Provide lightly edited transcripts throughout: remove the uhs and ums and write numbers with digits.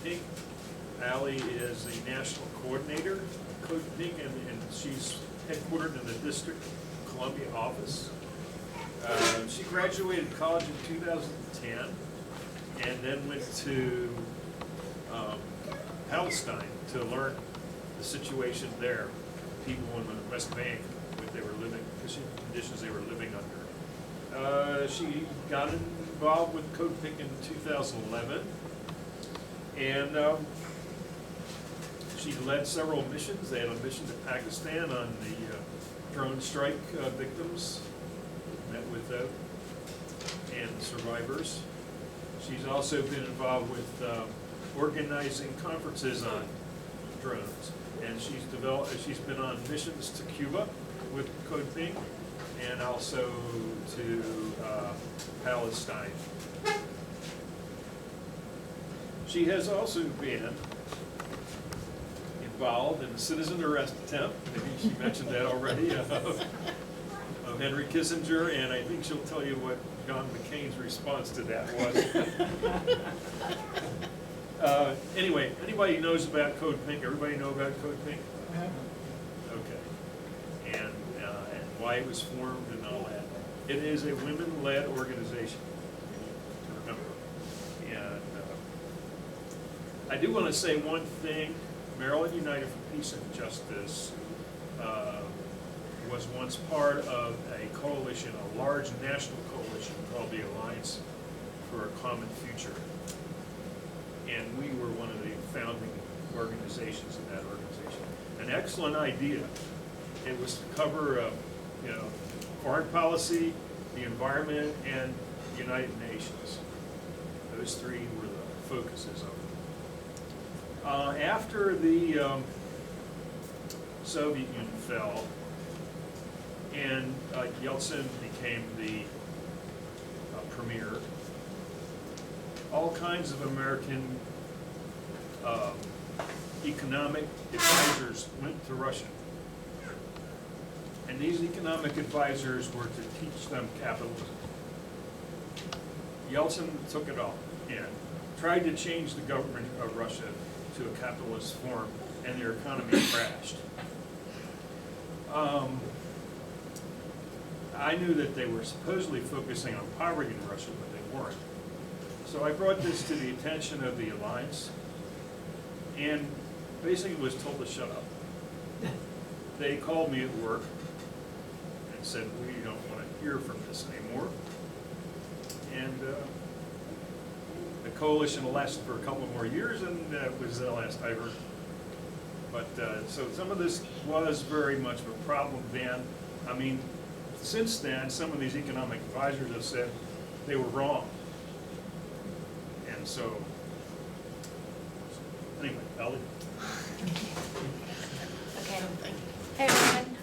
Pink. Allie is the national coordinator of Code Pink, and she's headquartered in the District of Columbia office. She graduated college in 2010 and then went to Palestine to learn the situation there, people in the West Bank, what they were living, the conditions they were living under. She got involved with Code Pink in 2011, and she led several missions. They had a mission to Pakistan on the drone strike victims, met with them and survivors. She's also been involved with organizing conferences on drones, and she's been on missions to Cuba with Code Pink, and also to Palestine. She has also been involved in a citizen arrest attempt, maybe she mentioned that already, of Henry Kissinger, and I think she'll tell you what John McCain's response to that was. Anyway, anybody who knows about Code Pink? Everybody know about Code Pink? Okay. And why it was formed and all that. It is a women-led organization, to remember. And I do want to say one thing. Maryland United for Peace and Justice was once part of a coalition, a large national coalition called the Alliance for a Common Future. And we were one of the founding organizations in that organization. An excellent idea. It was to cover, foreign policy, the environment, and the United Nations. Those three were the focuses of it. After the Soviet Union fell, and Yeltsin became the premier, all kinds of American economic advisors went to Russia. And these economic advisors were to teach them capitalism. Yeltsin took it all and tried to change the government of Russia to a capitalist form, and their economy crashed. I knew that they were supposedly focusing on poverty in Russia, but they weren't. So I brought this to the attention of the Alliance, and basically was told to shut up. They called me at work and said, we don't want to hear from this anymore. And the coalition lasted for a couple more years, and that was the last I heard. But so some of this was very much of a problem then. I mean, since then, some of these economic advisors have said they were wrong. And so, anyway, Ellie. Okay. Hey everyone.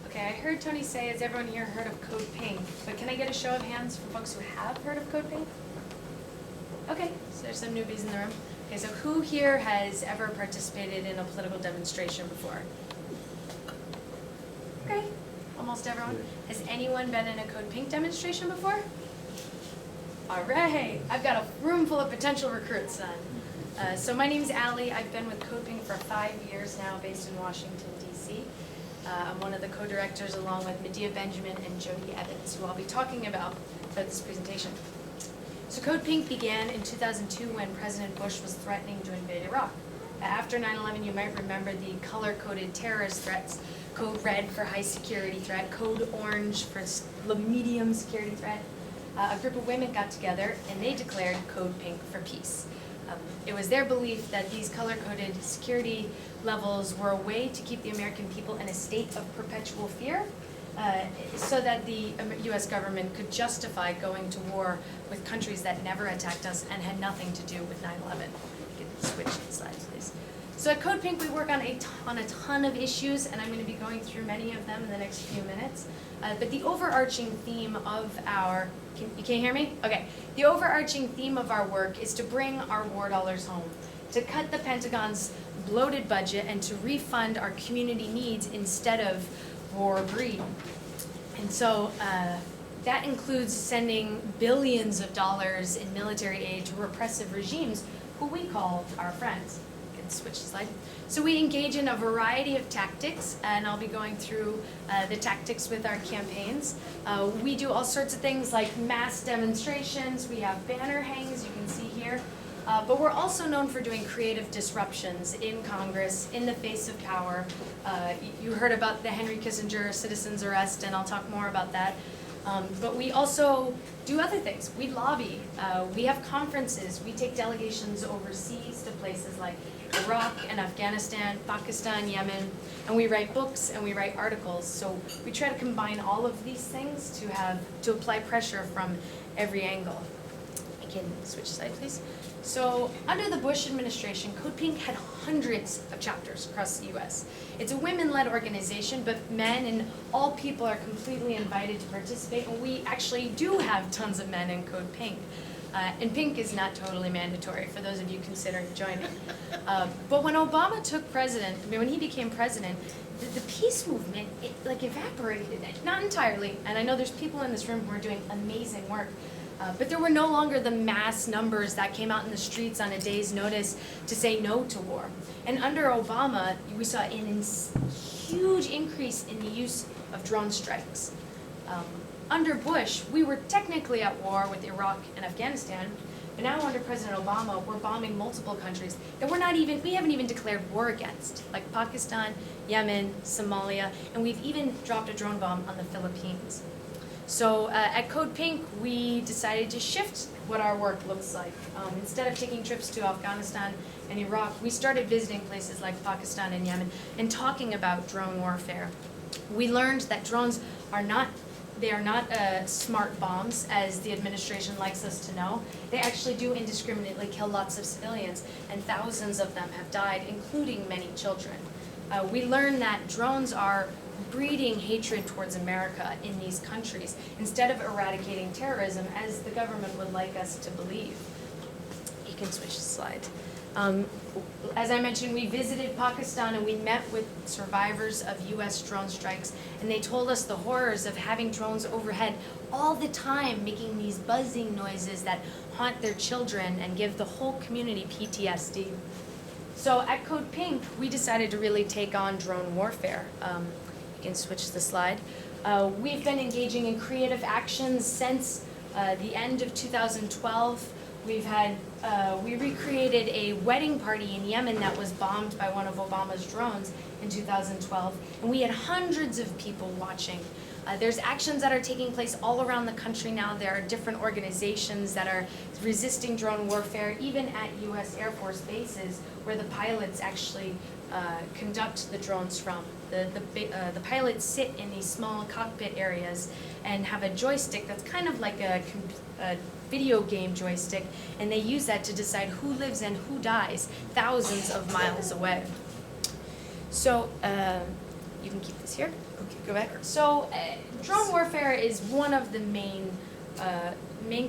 Okay, I heard Tony say, has everyone here heard of Code Pink? But can I get a show of hands for folks who have heard of Code Pink? Okay, so there's some newbies in the room. Okay, so who here has ever participated in a political demonstration before? Okay, almost everyone. Has anyone been in a Code Pink demonstration before? All right, I've got a room full of potential recruits then. So my name's Allie. I've been with Code Pink for 5 years now, based in Washington, D.C. I'm one of the co-directors along with Medea Benjamin and Jody Evans, who I'll be talking about for this presentation. So Code Pink began in 2002 when President Bush was threatening to invade Iraq. After 9/11, you might remember the color-coded terrorist threats: Code Red for high security threat, Code Orange for medium security threat. A group of women got together and they declared Code Pink for peace. It was their belief that these color-coded security levels were a way to keep the American people in a state of perpetual fear, so that the U.S. government could justify going to war with countries that never attacked us and had nothing to do with 9/11. You can switch slides, please. So at Code Pink, we work on a ton of issues, and I'm going to be going through many of them in the next few minutes. But the overarching theme of our, you can't hear me? Okay. The overarching theme of our work is to bring our war dollars home, to cut the Pentagon's bloated budget, and to refund our community needs instead of war greed. And so that includes sending billions of dollars in military aid to repressive regimes who we call our friends. You can switch the slide. So we engage in a variety of tactics, and I'll be going through the tactics with our campaigns. We do all sorts of things like mass demonstrations, we have banner hangs, you can see here. But we're also known for doing creative disruptions in Congress, in the face of power. You heard about the Henry Kissinger citizen's arrest, and I'll talk more about that. But we also do other things. We lobby, we have conferences, we take delegations overseas to places like Iraq and Afghanistan, Pakistan, Yemen, and we write books and we write articles. So we try to combine all of these things to apply pressure from every angle. I can switch slide, please. So under the Bush administration, Code Pink had hundreds of chapters across the US. It's a women-led organization, but men and all people are completely invited to participate, and we actually do have tons of men in Code Pink. And pink is not totally mandatory for those of you considering joining. But when Obama when he became president, the peace movement, evaporated, not entirely, and I know there's people in this room who are doing amazing work, but there were no longer the mass numbers that came out in the streets on a day's notice to say no to war. And under Obama, we saw a huge increase in the use of drone strikes. Under Bush, we were technically at war with Iraq and Afghanistan, but now under President Obama, we're bombing multiple countries that we haven't even declared war against, like Pakistan, Yemen, Somalia, and we've even dropped a drone bomb on the Philippines. So at Code Pink, we decided to shift what our work looks like. Instead of taking trips to Afghanistan and Iraq, we started visiting places like Pakistan and Yemen and talking about drone warfare. We learned that drones are not smart bombs, as the administration likes us to know. They actually do indiscriminately kill lots of civilians, and thousands of them have died, including many children. We learned that drones are breeding hatred towards America in these countries, instead of eradicating terrorism, as the government would like us to believe. You can switch the slide. As I mentioned, we visited Pakistan and we met with survivors of US drone strikes, and they told us the horrors of having drones overhead all the time, making these buzzing noises that haunt their children and give the whole community PTSD. So at Code Pink, we decided to really take on drone warfare. You can switch the slide. We've been engaging in creative actions since the end of 2012. We recreated a wedding party in Yemen that was bombed by one of Obama's drones in 2012, and we had hundreds of people watching. There's actions that are taking place all around the country now. There are different organizations that are resisting drone warfare, even at US Air Force bases, where the pilots actually conduct the drones from. The pilots sit in these small cockpit areas and have a joystick that's kind of like a video game joystick, and they use that to decide who lives and who dies thousands of miles away. So you can keep this here. Okay, go back. So drone warfare is one of the main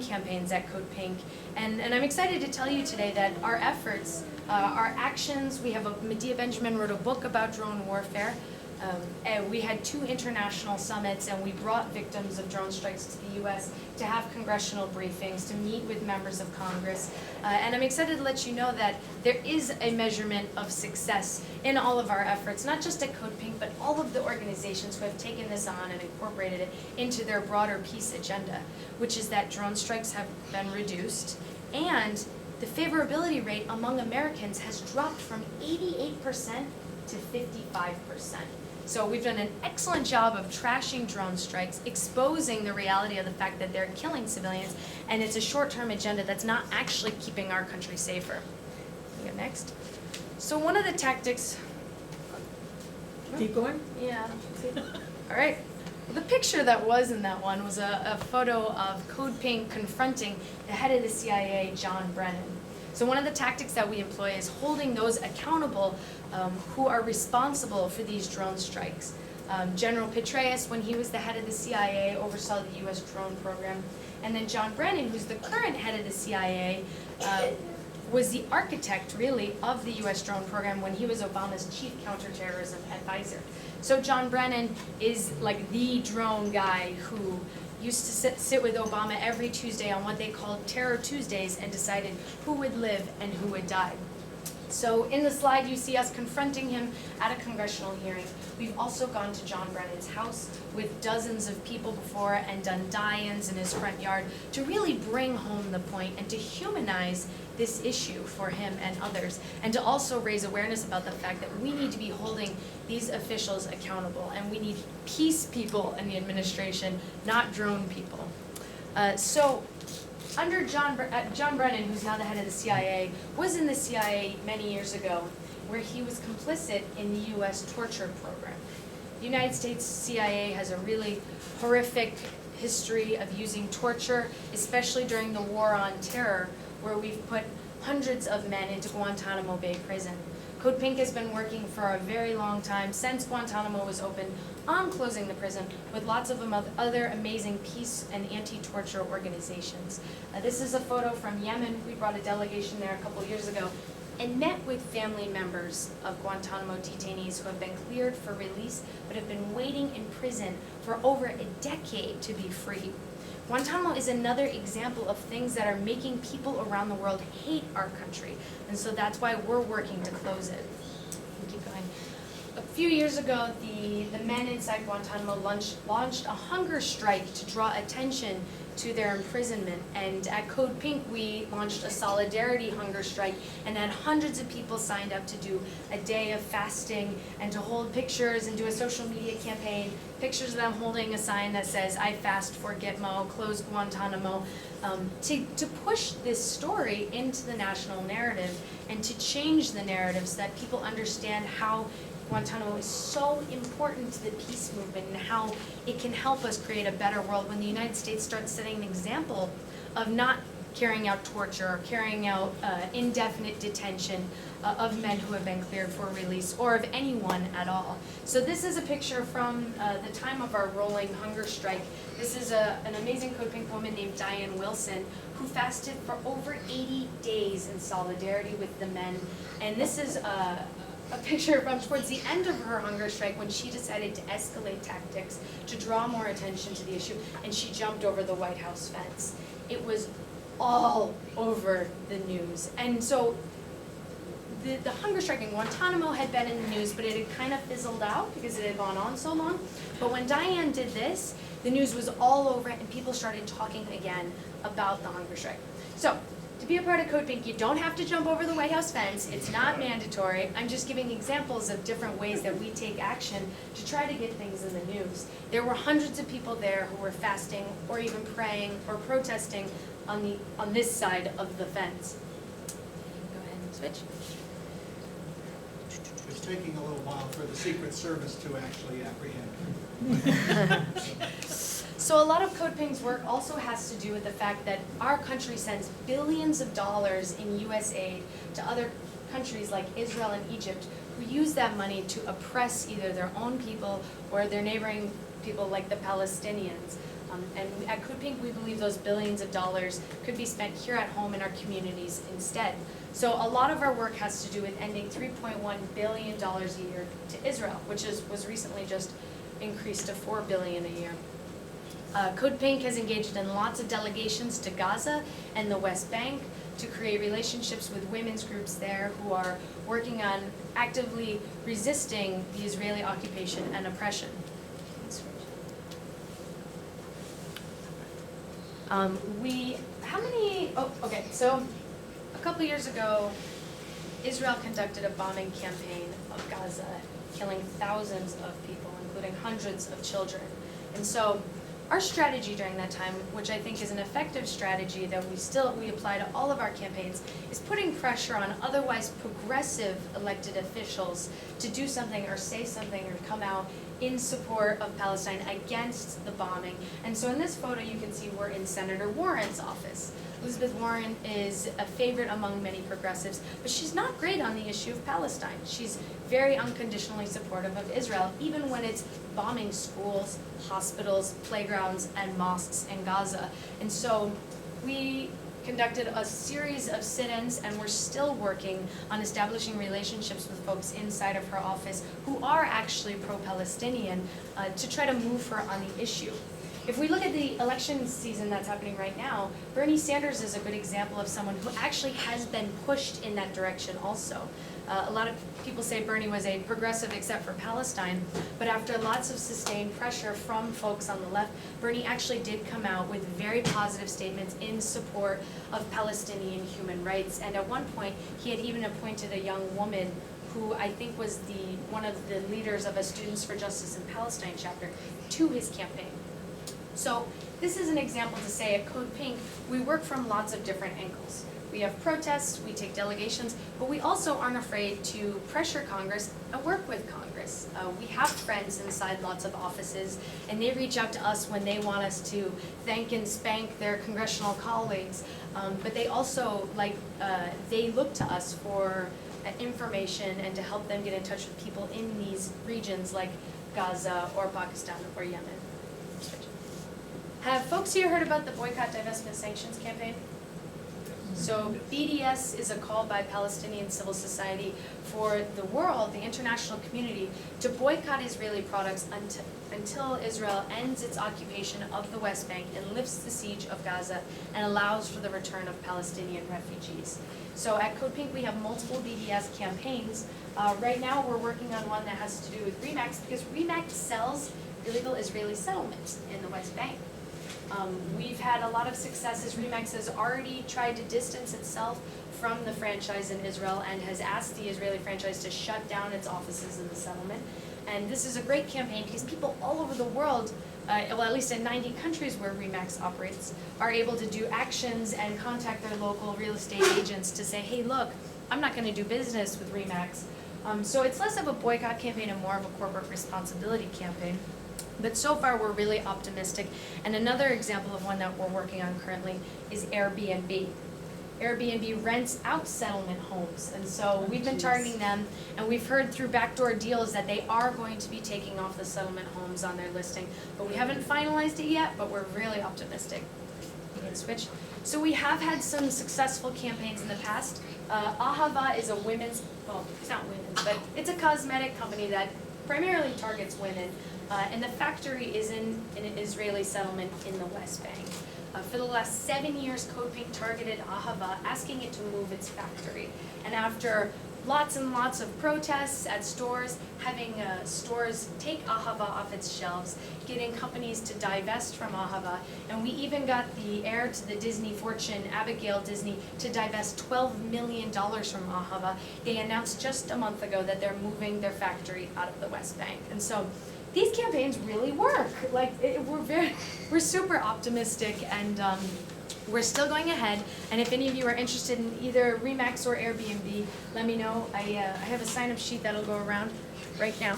campaigns at Code Pink, and I'm excited to tell you today that our efforts, our actions, Medea Benjamin wrote a book about drone warfare. And we had 2 international summits, and we brought victims of drone strikes to the U.S. to have congressional briefings, to meet with members of Congress. And I'm excited to let you know that there is a measurement of success in all of our efforts, not just at Code Pink, but all of the organizations who have taken this on and incorporated it into their broader peace agenda, which is that drone strikes have been reduced, and the favorability rate among Americans has dropped from 88% to 55%. So we've done an excellent job of trashing drone strikes, exposing the reality of the fact that they're killing civilians, and it's a short-term agenda that's not actually keeping our country safer. Go next. So one of the tactics... Keep going? Yeah. All right. Well, the picture that was in that one was a photo of Code Pink confronting the head of the CIA, John Brennan. So one of the tactics that we employ is holding those accountable who are responsible for these drone strikes. General Petraeus, when he was the head of the CIA, oversaw the US drone program. And then John Brennan, who's the current head of the CIA, was the architect, really, of the US drone program when he was Obama's chief counterterrorism advisor. So John Brennan is like the drone guy who used to sit with Obama every Tuesday on what they called Terror Tuesdays and decided who would live and who would die. So in the slide, you see us confronting him at a congressional hearing. We've also gone to John Brennan's house with dozens of people before and done die-ins in his front yard to really bring home the point and to humanize this issue for him and others, and to also raise awareness about the fact that we need to be holding these officials accountable, and we need peace people in the administration, not drone people. Under John Brennan, who's now the head of the CIA, was in the CIA many years ago, where he was complicit in the U.S. torture program. The United States CIA has a really horrific history of using torture, especially during the War on Terror, where we've put hundreds of men into Guantanamo Bay Prison. Code Pink has been working for a very long time, since Guantanamo was opened, on closing the prison with lots of other amazing peace and anti-torture organizations. This is a photo from Yemen. We brought a delegation there a couple years ago and met with family members of Guantanamo detainees who have been cleared for release but have been waiting in prison for over a decade to be free. Guantanamo is another example of things that are making people around the world hate our country, and so that's why we're working to close it. Keep going. A few years ago, the men inside Guantanamo launched a hunger strike to draw attention to their imprisonment, and at Code Pink we launched a solidarity hunger strike and had hundreds of people signed up to do a day of fasting and to hold pictures and do a social media campaign, pictures of them holding a sign that says "I fast for Gitmo, close Guantanamo," to push this story into the national narrative and to change the narrative so that people understand how Guantanamo is so important to the peace movement and how it can help us create a better world when the United States starts setting an example of not carrying out torture or carrying out indefinite detention of men who have been cleared for release, or of anyone at all. So this is a picture from the time of our rolling hunger strike. This is an amazing Code Pink woman named Diane Wilson who fasted for over 80 days in solidarity with the men. And this is a picture from towards the end of her hunger strike when she decided to escalate tactics to draw more attention to the issue, and she jumped over the White House fence. It was all over the news. And so the hunger strike in Guantanamo had been in the news, but it had kind of fizzled out because it had gone on so long. But when Diane did this, the news was all over it, and people started talking again about the hunger strike. So, to be a part of Code Pink, you don't have to jump over the White House fence. It's not mandatory. I'm just giving examples of different ways that we take action to try to get things in the news. There were hundreds of people there who were fasting or even praying or protesting on this side of the fence. Go ahead and switch. It's taking a little while for the Secret Service to actually apprehend. So a lot of Code Pink's work also has to do with the fact that our country sends billions of dollars in U.S. aid to other countries like Israel and Egypt, who use that money to oppress either their own people or their neighboring people like the Palestinians. And at Code Pink, we believe those billions of dollars could be spent here at home in our communities instead. So a lot of our work has to do with ending $3.1 billion a year to Israel, which was recently just increased to $4 billion a year. Code Pink has engaged in lots of delegations to Gaza and the West Bank to create relationships with women's groups there who are working on actively resisting the Israeli occupation and oppression. So a couple years ago, Israel conducted a bombing campaign of Gaza, killing thousands of people, including hundreds of children. And so our strategy during that time, which I think is an effective strategy that we apply to all of our campaigns, is putting pressure on otherwise progressive elected officials to do something or say something or come out in support of Palestine against the bombing. And so in this photo you can see we're in Senator Warren's office. Elizabeth Warren is a favorite among many progressives, but she's not great on the issue of Palestine. She's very unconditionally supportive of Israel, even when it's bombing schools, hospitals, playgrounds, and mosques in Gaza. And so we conducted a series of sit-ins, and we're still working on establishing relationships with folks inside of her office who are actually pro-Palestinian to try to move her on the issue. if we look at the election season that's happening right now, Bernie Sanders is a good example of someone who actually has been pushed in that direction also. A lot of people say Bernie was a progressive except for Palestine, but after lots of sustained pressure from folks on the left, Bernie actually did come out with very positive statements in support of Palestinian human rights. And at one point, he had even appointed a young woman who I think was one of the leaders of a Students for Justice in Palestine chapter to his campaign. So this is an example to say at Code Pink, we work from lots of different angles. We have protests, we take delegations, but we also aren't afraid to pressure Congress and work with Congress. We have friends inside lots of offices, and they reach out to us when they want us to thank and spank their congressional colleagues, but they also, they look to us for information and to help them get in touch with people in these regions like Gaza or Pakistan or Yemen. Have folks here heard about the Boycott, Divestment, Sanctions campaign? So BDS is a call by Palestinian civil society for the world, the international community, to boycott Israeli products until Israel ends its occupation of the West Bank and lifts the siege of Gaza and allows for the return of Palestinian refugees. So at Code Pink we have multiple BDS campaigns. Right now we're working on one that has to do with RE/MAX because RE/MAX sells illegal Israeli settlements in the West Bank. We've had a lot of successes. RE/MAX has already tried to distance itself from the franchise in Israel and has asked the Israeli franchise to shut down its offices in the settlement. And this is a great campaign because people all over the world, well at least in 90 countries where RE/MAX operates, are able to do actions and contact their local real estate agents to say, hey look, I'm not going to do business with RE/MAX. So it's less of a boycott campaign and more of a corporate responsibility campaign. But so far, we're really optimistic. And another example of one that we're working on currently is Airbnb. Airbnb rents out settlement homes. And so we've been targeting them, and we've heard through backdoor deals that they are going to be taking off the settlement homes on their listing. But we haven't finalized it yet, but we're really optimistic. You can switch. So we have had some successful campaigns in the past. Ahava is a women's, well, it's not women's, but it's a cosmetic company that primarily targets women. And the factory is in an Israeli settlement in the West Bank. For the last 7 years, Code Pink targeted Ahava, asking it to move its factory. And after lots and lots of protests at stores, having stores take Ahava off its shelves, getting companies to divest from Ahava, and we even got the heir to the Disney fortune, Abigail Disney, to divest $12 million from Ahava. They announced just a month ago that they're moving their factory out of the West Bank. And so these campaigns really work. We're super optimistic, and we're still going ahead. And if any of you are interested in either RE/MAX or Airbnb, let me know. I have a sign-up sheet that'll go around right now,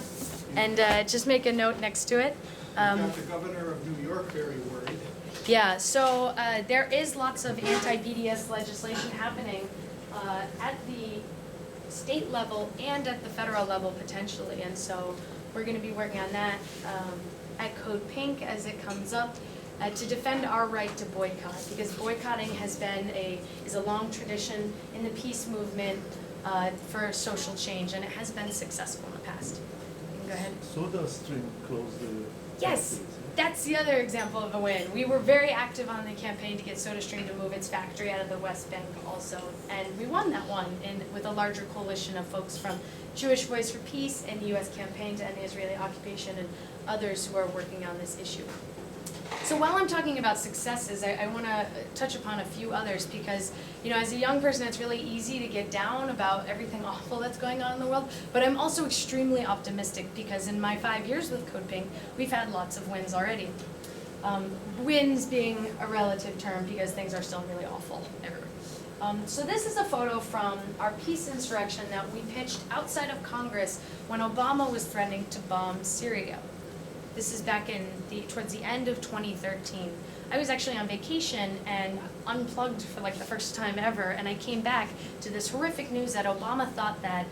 and just make a note next to it. Got the governor of New York very worried. Yeah. So there is lots of anti-BDS legislation happening at the state level and at the federal level potentially, and so we're going to be working on that at Code Pink as it comes up to defend our right to boycott, because boycotting has been is a long tradition in the peace movement for social change, and it has been successful in the past. You can go ahead. SodaStream closed the Yes, factories, that's the other example of a win. We were very active on the campaign to get SodaStream to move its factory out of the West Bank also, and we won that one with a larger coalition of folks from Jewish Voice for Peace and the U.S. Campaign to End the Israeli Occupation and others who are working on this issue. So while I'm talking about successes, I want to touch upon a few others because, as a young person, it's really easy to get down about everything awful that's going on in the world, but I'm also extremely optimistic because in my 5 years with Code Pink, we've had lots of wins already. Wins being a relative term because things are still really awful everywhere. So this is a photo from our peace insurrection that we pitched outside of Congress when Obama was threatening to bomb Syria. This is back towards the end of 2013. I was actually on vacation and unplugged for the first time ever, and I came back to this horrific news that Obama thought that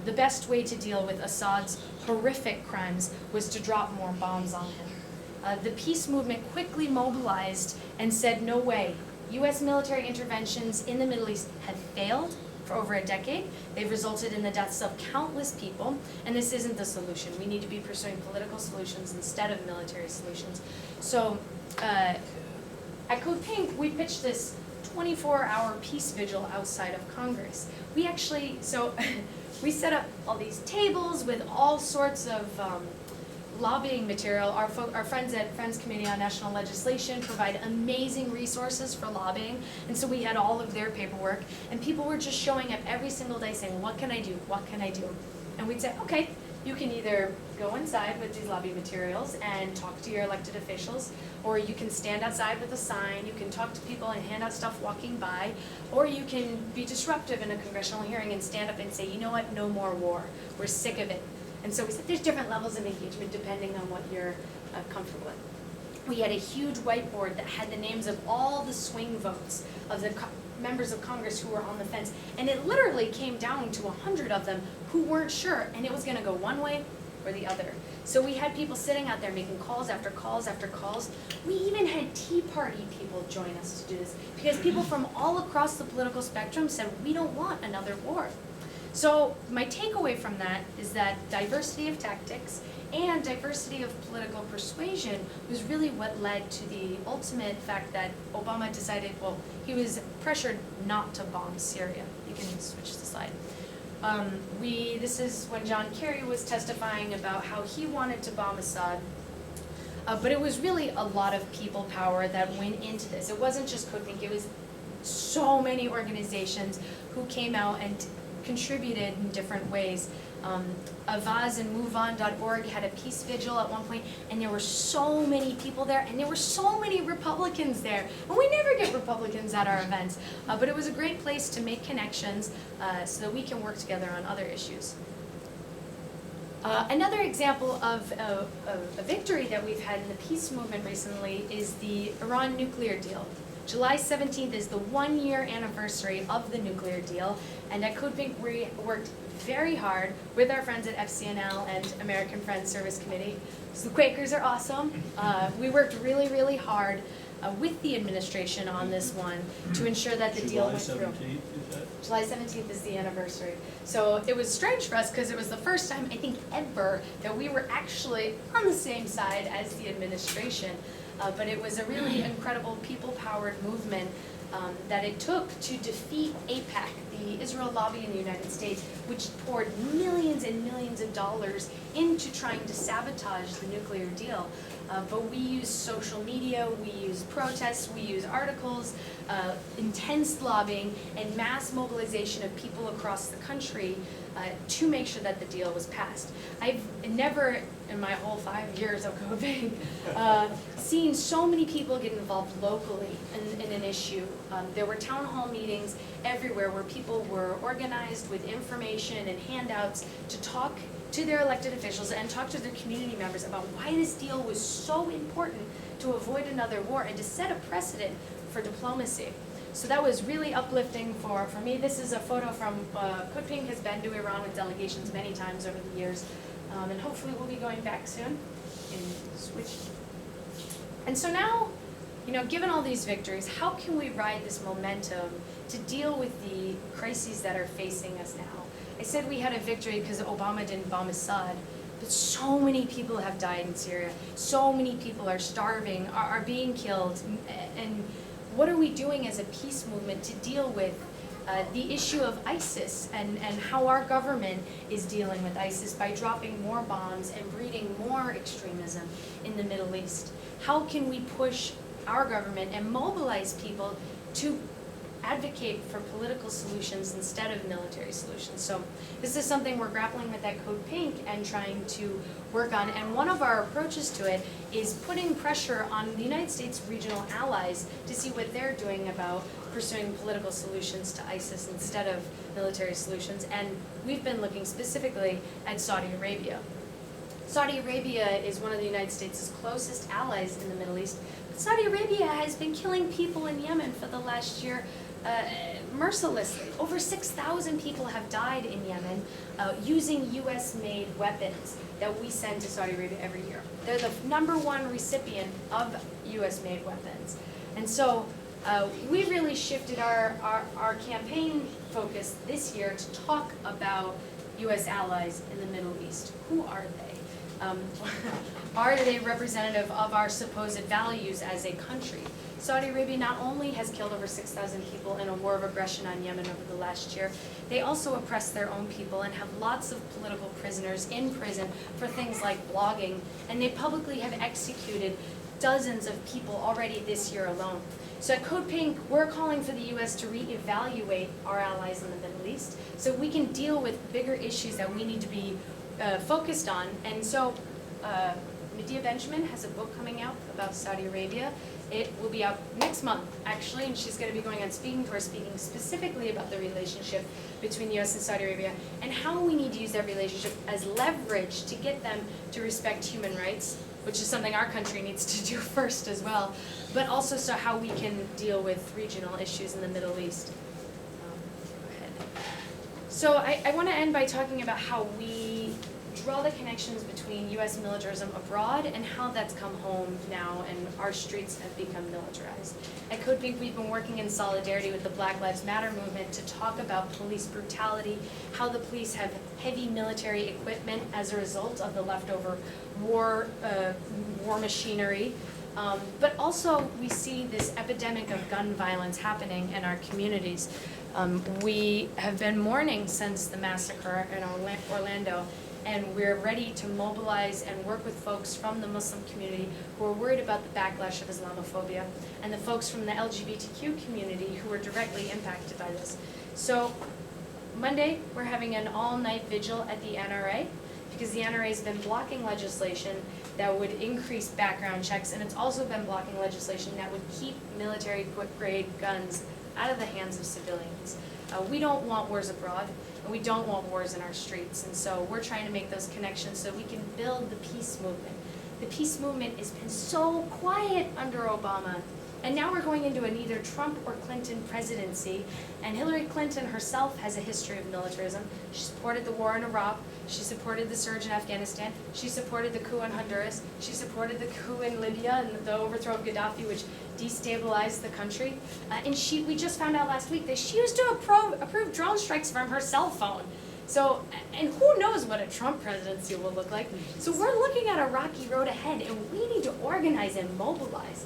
the best way to deal with Assad's horrific crimes was to drop more bombs on him. The peace movement quickly mobilized and said, no way. U.S. military interventions in the Middle East have failed for over a decade. They've resulted in the deaths of countless people, and this isn't the solution. We need to be pursuing political solutions instead of military solutions. So at Code Pink, we pitched this 24-hour peace vigil outside of Congress. We actually, we set up all these tables with all sorts of lobbying material. Our friends at Friends Committee on National Legislation provide amazing resources for lobbying, and so we had all of their paperwork, and people were just showing up every single day saying, what can I do, what can I do? And we'd say, okay, you can either go inside with these lobby materials and talk to your elected officials, or you can stand outside with a sign, you can talk to people and hand out stuff walking by, or you can be disruptive in a congressional hearing and stand up and say, you know what, no more war, we're sick of it. And so we said there's different levels of engagement depending on what you're comfortable with. We had a huge whiteboard that had the names of all the swing votes of the members of Congress who were on the fence. And it literally came down to 100 of them who weren't sure, and it was gonna go one way or the other. So we had people sitting out there making calls after calls after calls. We even had Tea Party people join us to do this, because people from all across the political spectrum said, we don't want another war. So my takeaway from that is that diversity of tactics and diversity of political persuasion was really what led to the ultimate fact that Obama decided, well, he was pressured not to bomb Syria. You can switch the slide. This is when John Kerry was testifying about how he wanted to bomb Assad. But it was really a lot of people power that went into this. It wasn't just Code Pink, it was so many organizations who came out and contributed in different ways. Avaz and MoveOn.org had a peace vigil at one point, and there were so many people there, and there were so many Republicans there. And we never get Republicans at our events, but it was a great place to make connections so that we can work together on other issues. Another example of a victory that we've had in the peace movement recently is the Iran nuclear deal. July 17th is the 1-year anniversary of the nuclear deal, and at Code Pink we worked very hard with our friends at FCNL and American Friends Service Committee. So the Quakers are awesome. We worked really, really hard with the administration on this one to ensure that the deal went through. July 17th, is that? July 17th is the anniversary. So it was strange for us because it was the first time, I think, ever that we were actually on the same side as the administration. But it was a really incredible people-powered movement that it took to defeat AIPAC, the Israel lobby in the United States, which poured millions and millions of dollars into trying to sabotage the nuclear deal. But we used social media, we used protests, we used articles, intense lobbying, and mass mobilization of people across the country to make sure that the deal was passed. I've never, in my whole 5 years of Code Pink, seen so many people get involved locally in an issue. There were town hall meetings everywhere where people were organized with information and handouts to talk to their elected officials and talk to their community members about why this deal was so important to avoid another war and to set a precedent for diplomacy. So that was really uplifting for me. This is a photo from, Code Pink has been to Iran with delegations many times over the years, and hopefully we'll be going back soon. And switch. And so now, you know, given all these victories, how can we ride this momentum to deal with the crises that are facing us now? I said we had a victory because Obama didn't bomb Assad, but so many people have died in Syria. So many people are starving, are being killed, and what are we doing as a peace movement to deal with the issue of ISIS and how our government is dealing with ISIS by dropping more bombs and breeding more extremism in the Middle East? How can we push our government and mobilize people to advocate for political solutions instead of military solutions? So this is something we're grappling with at Code Pink and trying to work on. And one of our approaches to it is putting pressure on the United States regional allies to see what they're doing about pursuing political solutions to ISIS instead of military solutions. And we've been looking specifically at Saudi Arabia. Saudi Arabia is one of the United States' closest allies in the Middle East. But Saudi Arabia has been killing people in Yemen for the last year mercilessly. Over 6,000 people have died in Yemen using US-made weapons that we send to Saudi Arabia every year. They're the #1 recipient of US-made weapons. And so We really shifted our campaign focus this year to talk about U.S. allies in the Middle East. Who are they? Are they representative of our supposed values as a country? Saudi Arabia not only has killed over 6,000 people in a war of aggression on Yemen over the last year, they also oppress their own people and have lots of political prisoners in prison for things like blogging, and they publicly have executed dozens of people already this year alone. So at Code Pink, we're calling for the U.S. to reevaluate our allies in the Middle East so we can deal with bigger issues that we need to be focused on. And so Medea Benjamin has a book coming out about Saudi Arabia. It will be out next month, actually, and she's going to be going on speaking tour, speaking specifically about the relationship between the U.S. and Saudi Arabia and how we need to use that relationship as leverage to get them to respect human rights, which is something our country needs to do first as well, but also so how we can deal with regional issues in the Middle East. Go ahead. So I want to end by talking about how we draw the connections between U.S. militarism abroad and how that's come home now and our streets have become militarized. At Code Pink, we've been working in solidarity with the Black Lives Matter movement to talk about police brutality, how the police have heavy military equipment as a result of the leftover war machinery. But also we see this epidemic of gun violence happening in our communities. We have been mourning since the massacre in Orlando, and we're ready to mobilize and work with folks from the Muslim community who are worried about the backlash of Islamophobia, and the folks from the LGBTQ community who are directly impacted by this. So Monday, we're having an all-night vigil at the NRA, because the NRA has been blocking legislation that would increase background checks, and it's also been blocking legislation that would keep military-grade guns out of the hands of civilians. We don't want wars abroad, and we don't want wars in our streets, and so we're trying to make those connections so we can build the peace movement. The peace movement has been so quiet under Obama, and now we're going into an either Trump or Clinton presidency, and Hillary Clinton herself has a history of militarism. She supported the war in Iraq, she supported the surge in Afghanistan, she supported the coup in Honduras, she supported the coup in Libya and the overthrow of Gaddafi, which destabilized the country. And we just found out last week that she used to approve drone strikes from her cell phone. So, and who knows what a Trump presidency will look like. So we're looking at a rocky road ahead, and we need to organize and mobilize.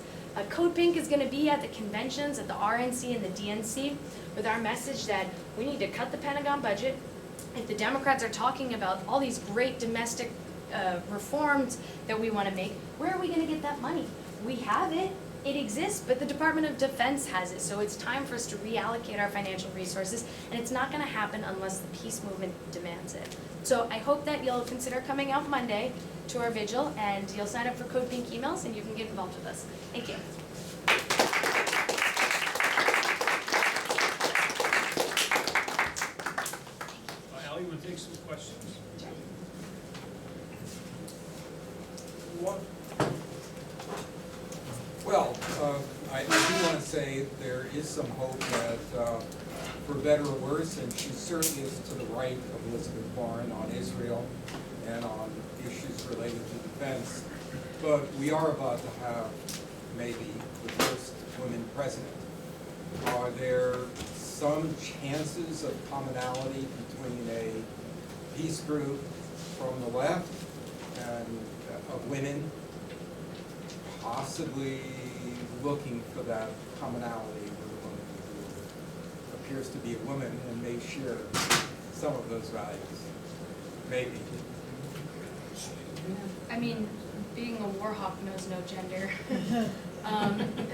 Code Pink is going to be at the conventions at the RNC and the DNC with our message that we need to cut the Pentagon budget. If the Democrats are talking about all these great domestic reforms that we want to make, where are we going to get that money? We have it. It exists, but the Department of Defense has it, so it's time for us to reallocate our financial resources, and it's not going to happen unless the peace movement demands it. So I hope that you'll consider coming out Monday to our vigil, and you'll sign up for Code Pink emails, and you can get involved with us. Thank you. Al, you want to take some questions? Well, I do want to say there is some hope that, for better or worse, and she certainly is to the right of Elizabeth Warren on Israel and on issues related to defense, but we are about to have maybe the first women president. Are there some chances of commonality between a peace group from the left and of women possibly looking for that commonality with a woman who appears to be a woman and may share some of those values? Maybe. I mean, being a war hawk knows no gender.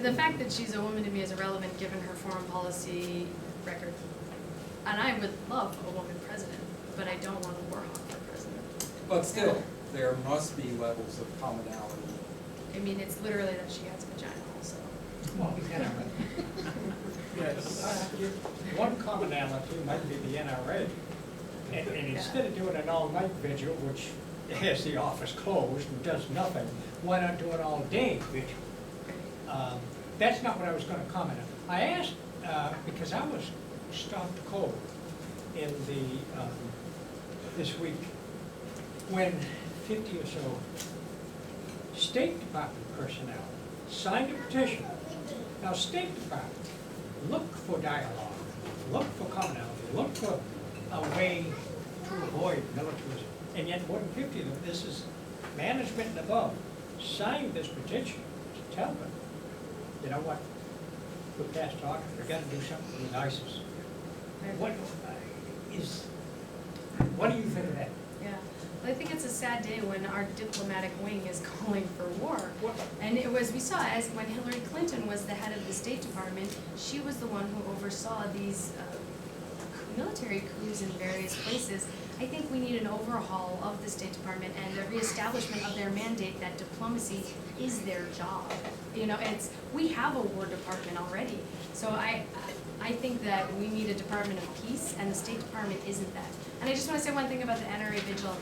The fact that she's a woman to me is irrelevant given her foreign policy record. And I would love a woman president, but I don't want a war hawk for president. But still, there must be levels of commonality. I mean, it's literally that she has a vagina also. Well, yes. One commonality might be the NRA. And instead of doing an all-night vigil, which has the office closed and does nothing, why not do an all-day vigil? That's not what I was going to comment on. I asked, because I was stopped cold in the, this week, when 50 or so State Department personnel signed a petition Now, State Department, look for dialogue, look for commonality, look for a way to avoid militarism. And yet, more than 50 of them, this is management and above, signed this petition to tell them, you know what, we're past talking, we gotta do something with ISIS. What do you think of that? Yeah, well, I think it's a sad day when our diplomatic wing is calling for war. What- And it was, we saw as when Hillary Clinton was the head of the State Department, she was the one who oversaw these military coups in various places. I think we need an overhaul of the State Department and a reestablishment of their mandate that diplomacy is their job. You know, we have a War Department already. So I think that we need a Department of Peace, and the State Department isn't that. And I just want to say one thing about the NRA Vigil.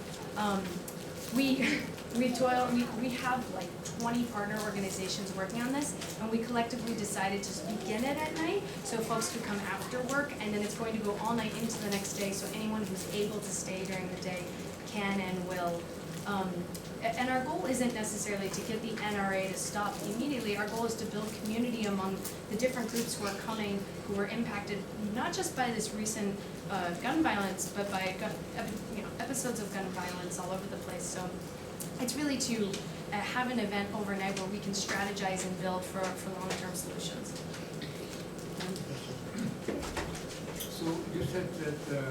We have like 20 partner organizations working on this, and we collectively decided to begin it at night, so folks could come after work, and then it's going to go all night into the next day, so anyone who's able to stay during the day can and will. And our goal isn't necessarily to get the NRA to stop immediately. Our goal is to build community among the different groups who are coming, who were impacted not just by this recent gun violence, but by episodes of gun violence all over the place. So it's really to have an event overnight where we can strategize and build for long-term solutions. So you said that the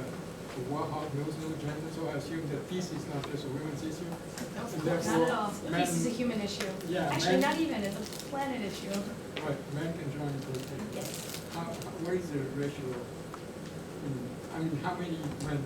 Warhawk knows no gender, so I assume that peace is not just a women's issue? And Not therefore, at all. Peace is a human issue. Yeah, Actually, men- not even, it's a planet issue. Right, men can join the protest. Yes. What is the ratio? I mean, how many men